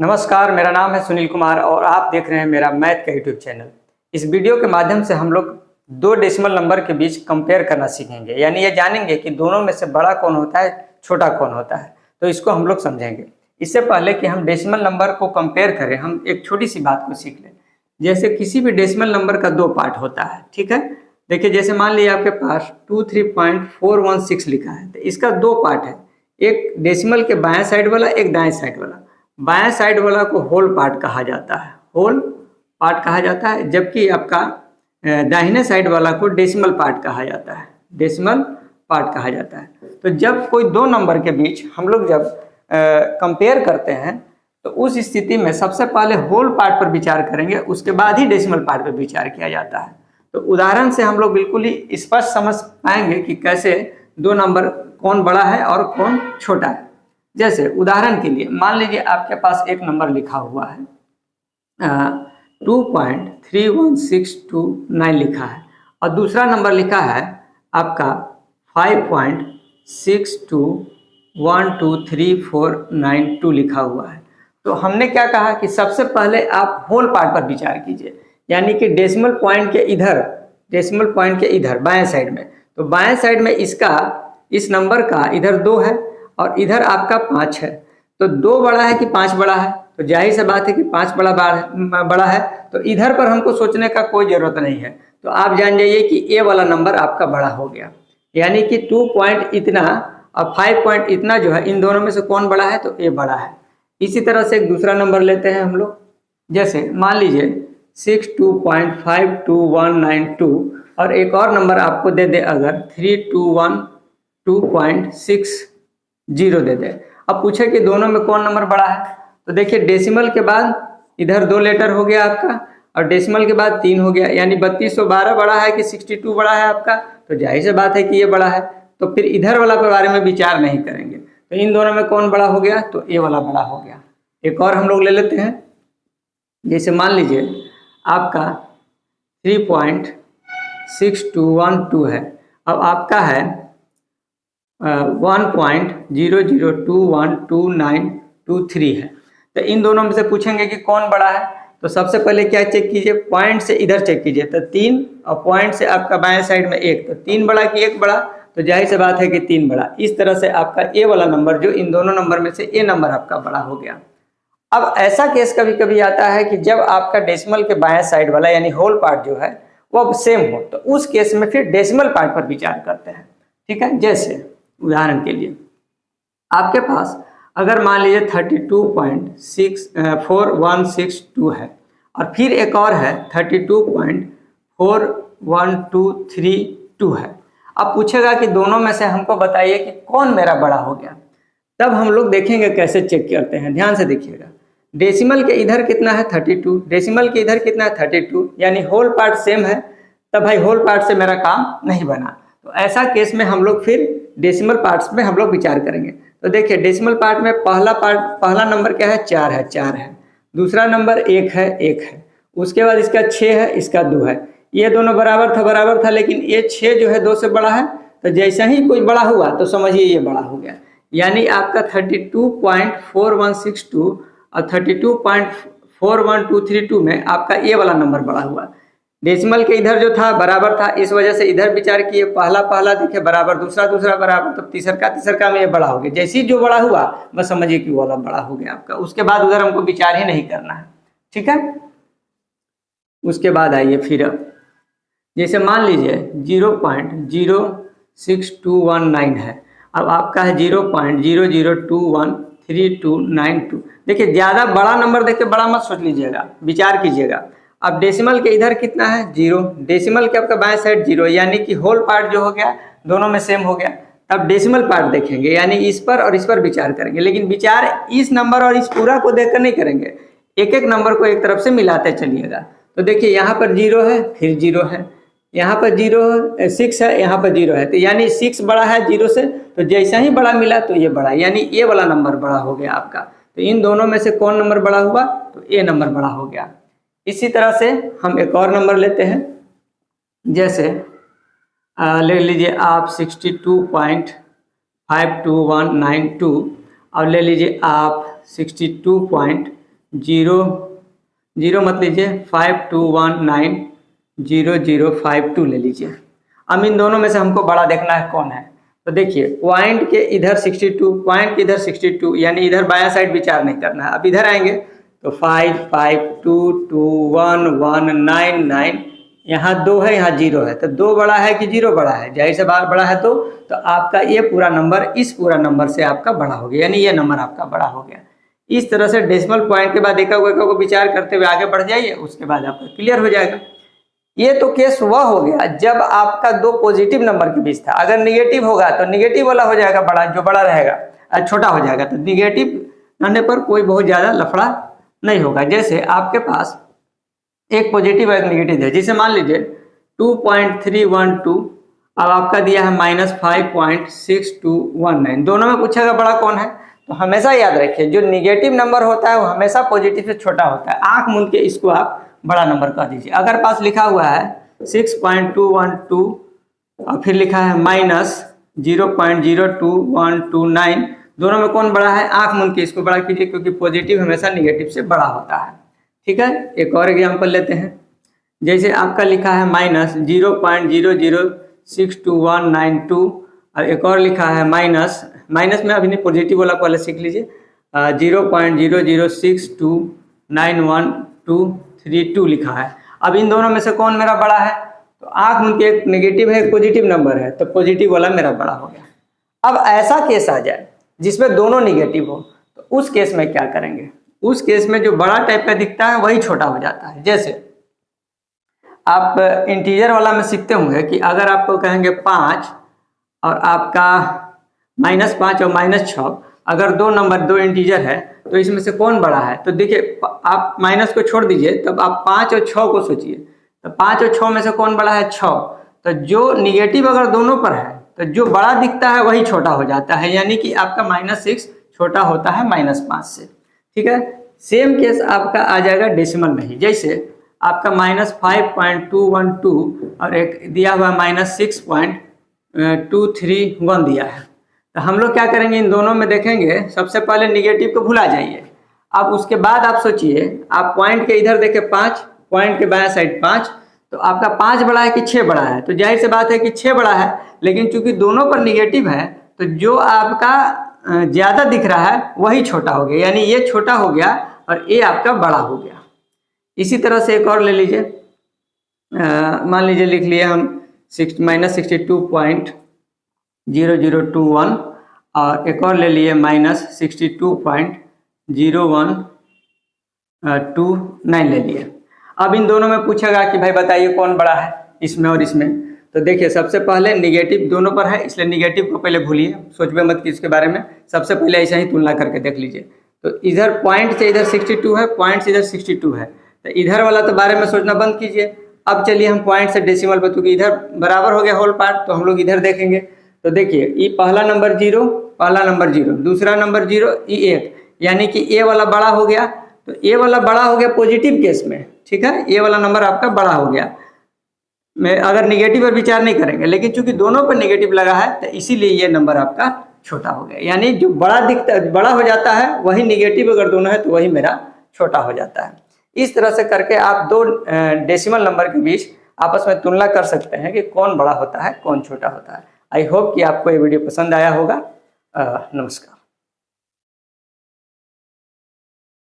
नमस्कार, मेरा नाम है सुनील कुमार और आप देख रहे हैं मेरा मैथ का यूट्यूब चैनल। इस वीडियो के माध्यम से हम लोग दो डेसिमल नंबर के बीच कंपेयर करना सीखेंगे, यानी ये जानेंगे कि दोनों में से बड़ा कौन होता है, छोटा कौन होता है। तो इसको हम लोग समझेंगे। इससे पहले कि हम डेसिमल नंबर को कंपेयर करें, हम एक छोटी सी बात को सीख लें। जैसे किसी भी डेसिमल नंबर का दो पार्ट होता है, ठीक है। देखिए, जैसे मान लीजिए आपके पास 23.416 लिखा है, तो इसका दो पार्ट है, एक डेसिमल के बाएं साइड वाला, एक दाएं साइड वाला। बाएं साइड वाला को होल पार्ट कहा जाता है, होल पार्ट कहा जाता है, जबकि आपका दाहिने साइड वाला को डेसिमल पार्ट कहा जाता है, डेसिमल पार्ट कहा जाता है। तो जब कोई दो नंबर के बीच हम लोग जब कंपेयर करते हैं, तो उस स्थिति में सबसे पहले होल पार्ट पर विचार करेंगे, उसके बाद ही डेसिमल पार्ट पर विचार किया जाता है। तो उदाहरण से हम लोग बिल्कुल ही स्पष्ट समझ पाएंगे कि कैसे दो नंबर कौन बड़ा है और कौन छोटा है। जैसे उदाहरण के लिए मान लीजिए आपके पास एक नंबर लिखा हुआ है 2.31629 लिखा है, और दूसरा नंबर लिखा है आपका 5.62123492 लिखा हुआ है। तो हमने क्या कहा कि सबसे पहले आप होल पार्ट पर विचार कीजिए, यानी कि डेसिमल पॉइंट के इधर बाएं साइड में। तो बाएं साइड में इस नंबर का इधर 2 है और इधर आपका 5 है। तो 2 बड़ा है कि 5 बड़ा है? तो जाहिर सी बात है कि 5 बड़ा है। तो इधर पर हमको सोचने का कोई ज़रूरत नहीं है। तो आप जान जाइए कि ए वाला नंबर आपका बड़ा हो गया, यानी कि 2 पॉइंट इतना और 5 पॉइंट इतना जो है, इन दोनों में से कौन बड़ा है? तो ए बड़ा है। इसी तरह से एक दूसरा नंबर लेते हैं हम लोग। जैसे मान लीजिए 62.52192 और एक और नंबर आपको दे दे अगर 3212.60 दे दे। अब पूछे कि दोनों में कौन नंबर बड़ा है? तो देखिए, डेसिमल के बाद इधर 2 लेटर हो गया आपका, और डेसिमल के बाद 3 हो गया, यानी 3212 बड़ा है कि 62 बड़ा है आपका? तो जाहिर सी बात है कि ये बड़ा है। तो फिर इधर वाला के बारे में विचार नहीं करेंगे। तो इन दोनों में कौन बड़ा हो गया? तो ए वाला बड़ा हो गया। एक और हम लोग ले लेते हैं। जैसे मान लीजिए आपका 3.6212 है, अब आपका है 1.00212923 है। तो इन दोनों में से पूछेंगे कि कौन बड़ा है? तो सबसे पहले क्या चेक कीजिए, पॉइंट से इधर चेक कीजिए। तो 3 और पॉइंट से आपका बाएं साइड में 1, तो 3 बड़ा कि 1 बड़ा? तो जाहिर सी बात है कि 3 बड़ा। इस तरह से आपका ए वाला नंबर, जो इन दोनों नंबर में से ए नंबर आपका बड़ा हो गया। अब ऐसा केस कभी कभी आता है कि जब आपका डेसिमल के बाएं साइड वाला यानी होल पार्ट जो है वो सेम हो, तो उस केस में फिर डेसिमल पार्ट पर विचार करते हैं, ठीक है। जैसे उदाहरण के लिए आपके पास अगर मान लीजिए 32.4162 है, और फिर एक और है 32.41232 है। अब पूछेगा कि दोनों में से हमको बताइए कि कौन मेरा बड़ा हो गया। तब हम लोग देखेंगे कैसे चेक करते हैं। ध्यान से देखिएगा, डेसिमल के इधर कितना है? 32, डेसिमल के इधर कितना है? 32, यानी होल पार्ट सेम है। तब भाई होल पार्ट से मेरा काम नहीं बना। तो ऐसा केस में हम लोग फिर डेसिमल पार्ट्स में हम लोग विचार करेंगे। तो देखिए, डेसिमल पार्ट में पहला नंबर क्या है? 4 है। दूसरा नंबर 1 है। उसके बाद इसका 6 है, इसका 2 है। ये दोनों बराबर था, लेकिन ये 6 जो है 2 से बड़ा है। तो जैसे ही कोई बड़ा हुआ तो समझिए ये बड़ा हो गया। यानी आपका 32.4162 और 32.41232 में आपका ए वाला नंबर बड़ा हुआ। डेसिमल के इधर जो था बराबर था, इस वजह से इधर विचार किए, पहला देखिए बराबर, दूसरा बराबर, तो तीसरा में ये बड़ा हो गया। जैसे ही जो बड़ा हुआ बस समझिए कि वो वाला बड़ा हो गया आपका। उसके बाद उधर हमको विचार ही नहीं करना है, ठीक है। उसके बाद आइए फिर, अब जैसे मान लीजिए 0.06219 है, अब आपका है 0.00213292। देखिए, ज़्यादा बड़ा नंबर देख के बड़ा मत सोच लीजिएगा, विचार कीजिएगा। अब डेसिमल के इधर कितना है? 0, डेसिमल के आपका बाएं साइड 0, यानी कि होल पार्ट जो हो गया दोनों में सेम हो गया। तब डेसिमल पार्ट देखेंगे, यानी इस पर और इस पर विचार करेंगे, लेकिन विचार इस नंबर और इस पूरा को देखकर नहीं करेंगे, एक एक नंबर को एक तरफ से मिलाते चलिएगा। तो देखिए, यहाँ पर 0 है, फिर 0 है, यहाँ पर 6 है, यहाँ पर 0 है। तो यानी 6 बड़ा है 0 से, तो जैसा ही बड़ा मिला तो ये बड़ा, यानी ए वाला नंबर बड़ा हो गया आपका। तो इन दोनों में से कौन नंबर बड़ा हुआ? तो ए नंबर बड़ा हो गया। इसी तरह से हम एक और नंबर लेते हैं। जैसे ले लीजिए आप 62.52192 और ले लीजिए आप 62.41232 0 मत लीजिए, 52190052 ले लीजिए। अब इन दोनों में से हमको बड़ा देखना है कौन है। तो देखिए पॉइंट के इधर 62, पॉइंट के इधर 62, यानी इधर बायां साइड विचार नहीं करना है। अब इधर आएंगे तो 55221199, यहाँ 2 है, यहाँ 0 है, तो 2 बड़ा है कि 0 बड़ा है? जाहिर से बार बड़ा है, तो आपका ये पूरा नंबर इस पूरा नंबर से आपका बड़ा हो गया, यानी ये नंबर आपका बड़ा हो गया। इस तरह से डेसिमल पॉइंट के बाद एक को विचार करते हुए आगे बढ़ जाइए, उसके बाद आपका क्लियर हो जाएगा। ये तो केस वह हो गया जब आपका दो पॉजिटिव नंबर के बीच था। अगर निगेटिव होगा तो निगेटिव वाला हो जाएगा बड़ा, जो बड़ा रहेगा छोटा हो जाएगा। तो निगेटिव रहने पर कोई बहुत ज़्यादा लफड़ा नहीं होगा। जैसे आपके पास एक पॉजिटिव और एक निगेटिव है, जिसे मान लीजिए 2.312, अब आपका दिया है -5.6219, दोनों में पूछेगा बड़ा कौन है। तो हमेशा याद रखिए जो निगेटिव नंबर होता है वो हमेशा पॉजिटिव से छोटा होता है। आंख मूंद के इसको आप बड़ा नंबर कह दीजिए। अगर पास लिखा हुआ है 6.212 और फिर लिखा है -0.02129, दोनों में कौन बड़ा है? आंख मूंद के इसको बड़ा कीजिए, क्योंकि पॉजिटिव हमेशा निगेटिव से बड़ा होता है। ठीक है, एक और एग्जाम्पल लेते हैं। जैसे आपका लिखा है -0.00629192 और एक और लिखा है माइनस में अभी नहीं, पॉजिटिव वाला पहले सीख लीजिए, 0.0062912232 लिखा है। अब इन दोनों में से कौन मेरा बड़ा है? तो आंख मूंद के एक नेगेटिव है, एक पॉजिटिव नंबर है, तो पॉजिटिव वाला मेरा बड़ा हो गया। अब ऐसा केस आ जाए जिसमें दोनों निगेटिव हो, तो उस केस में क्या करेंगे? उस केस में जो बड़ा टाइप का दिखता है वही छोटा हो जाता है। जैसे आप इंटीजर वाला में सीखते होंगे कि अगर आपको कहेंगे 5 और आपका -5 और -6, अगर दो इंटीजर है तो इसमें से कौन बड़ा है? तो देखिए आप माइनस को छोड़ दीजिए, तब आप 5 और 6 को सोचिए, तो 5 और 6 में से कौन बड़ा है? 6। तो जो निगेटिव अगर दोनों पर है तो जो बड़ा दिखता है वही छोटा हो जाता है, यानी कि आपका -6 छोटा होता है -5 से। ठीक है, सेम केस आपका आ जाएगा डेसिमल में ही। जैसे आपका -5.212 और एक दिया हुआ -6.231 दिया है, तो हम लोग क्या करेंगे? इन दोनों में देखेंगे, सबसे पहले निगेटिव को भुला जाइए। अब उसके बाद आप सोचिए, आप पॉइंट के इधर देखें 5, पॉइंट के बाएं साइड 5, तो आपका 5 बड़ा है कि 6 बड़ा है? तो जाहिर सी बात है कि 6 बड़ा है, लेकिन चूंकि दोनों पर निगेटिव है तो जो आपका ज़्यादा दिख रहा है वही छोटा हो गया, यानी ये छोटा हो गया और ये आपका बड़ा हो गया। इसी तरह से एक और ले लीजिए, मान लीजिए लिख लिए हम -62.0021 और एक और ले लिए -62.0129 ले लिए। अब इन दोनों में पूछेगा कि भाई बताइए कौन बड़ा है इसमें और इसमें। तो देखिए सबसे पहले निगेटिव दोनों पर है, इसलिए निगेटिव को पहले भूलिए, सोचिए मत कि इसके बारे में। सबसे पहले ऐसा ही तुलना करके देख लीजिए। तो इधर पॉइंट से इधर 62 है, पॉइंट से इधर 62 है, तो इधर वाला तो बारे में सोचना बंद कीजिए। अब चलिए हम पॉइंट से डेसिमल पर, क्योंकि इधर बराबर हो गया होल पार्ट, तो हम लोग इधर देखेंगे। तो देखिए ये पहला नंबर 0, दूसरा नंबर 0, ये 1, यानी कि ए वाला बड़ा हो गया। तो ए वाला बड़ा हो गया पॉजिटिव केस में। ठीक है, ये वाला नंबर आपका बड़ा हो गया। मैं अगर निगेटिव पर विचार नहीं करेंगे, लेकिन चूंकि दोनों पर निगेटिव लगा है तो इसीलिए ये नंबर आपका छोटा हो गया। यानी जो बड़ा दिखता है, बड़ा हो जाता है, वही निगेटिव अगर दोनों है तो वही मेरा छोटा हो जाता है। इस तरह से करके आप दो डेसिमल नंबर के बीच आपस में तुलना कर सकते हैं कि कौन बड़ा होता है, कौन छोटा होता है। आई होप कि आपको ये वीडियो पसंद आया होगा। नमस्कार।